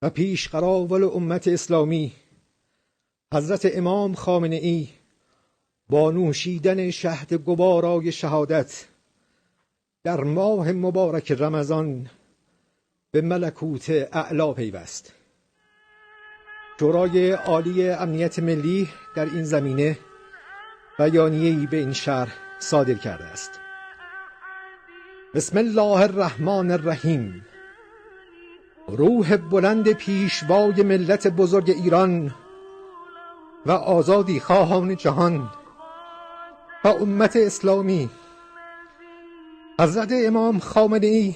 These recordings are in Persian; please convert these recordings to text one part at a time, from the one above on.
و پیش قراول امت اسلامی حضرت امام خامنه ای با نوشیدن شهد گوارای شهادت در ماه مبارک رمضان به ملکوت اعلی پیوست. شورای عالی امنیت ملی در این زمینه بیانیه‌ای به این شرح صادر کرده است. بسم الله الرحمن الرحیم. روح بلند پیشوای ملت بزرگ ایران و آزادی خواهان جهان و امت اسلامی، حضرت امام خامنه ای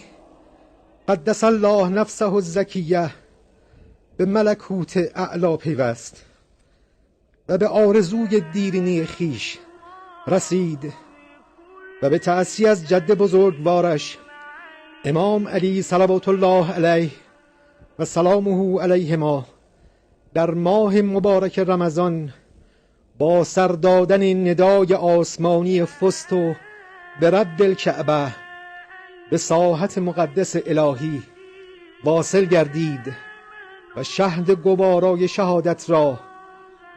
قدس الله نفسه الزکیه به ملکوت اعلی پیوست و به آرزوی دیرینه خیش رسید و به تأسی از جد بزرگوارش امام علی صلوات الله علیه و سلامه علیهما در ماه مبارک رمضان با سر دادن ندای آسمانی فست و به رب الکعبه به ساحت مقدس الهی واصل گردید و شهد گوارای شهادت را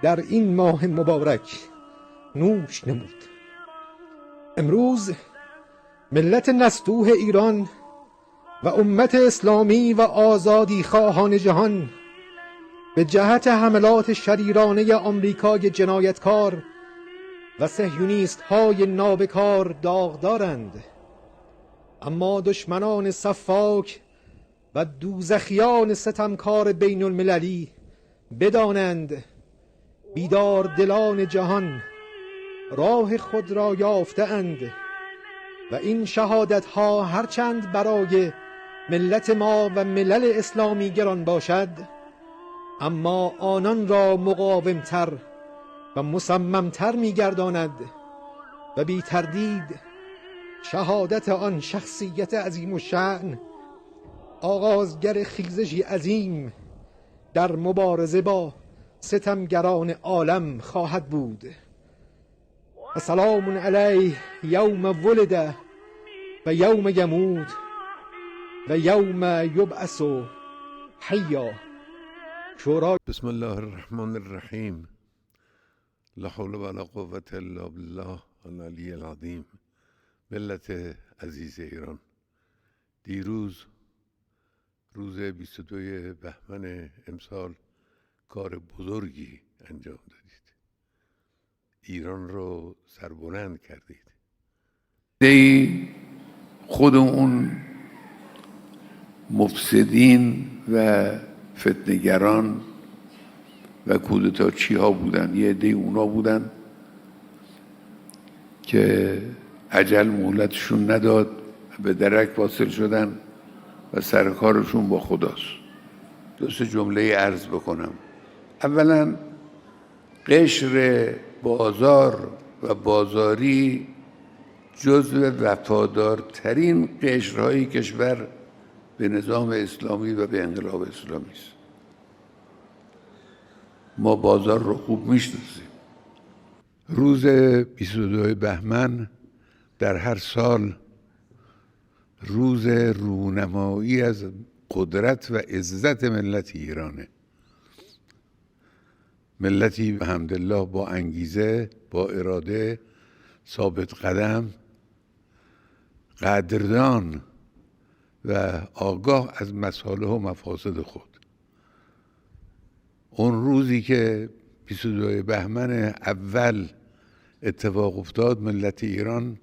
در این ماه مبارک نوش نمود. امروز ملت نستوه ایران و امت اسلامی و آزادی خواهان جهان به جهت حملات شریرانه آمریکای جنایتکار و صهیونیست های نابکار داغدارند، اما دشمنان صفاک و دوزخیان ستمکار بین المللی بدانند بیدار دلان جهان راه خود را یافته‌اند و این شهادت ها هرچند برای ملت ما و ملل اسلامی گران باشد، اما آنان را مقاومتر و مصممتر می‌گرداند و بی تردید شهادت آن شخصیت عظیم الشأن آغازگر خیزشی عظیم در مبارزه با ستمگران عالم خواهد بود. و سلام علیه یوم ولد و یوم یموت و یوم یبعث حیا. شورای بسم الله الرحمن الرحیم. لا حول ولا قوة الا بالله العلی العظیم. ملت عزیز ایران، دیروز روز 22 بهمن امسال کار بزرگی انجام دادید. ایران رو سربلند کردید. خود اون مفسدین و فتنه‌گران و کودتاچی ها بودن، یه عده اونا بودن که عجل مهلتشون نداد، به درک واصل شدن و سرکارشون با خداست. دو سه جمله عرض بکنم. اولا قشر بازار و بازاری جزو وفادارترین قشرهای کشور به نظام اسلامی و به انقلاب اسلامی است. ما بازار رو خوب میشناسیم. روز 22 بهمن در هر سال روز رونمایی از قدرت و عزت ملت ایرانه. ملتی الحمدلله با انگیزه، با اراده، ثابت قدم، قدردان و آگاه از مصالح و مفاسد خود. اون روزی که 22 بهمن اول اتفاق افتاد، ملت ایران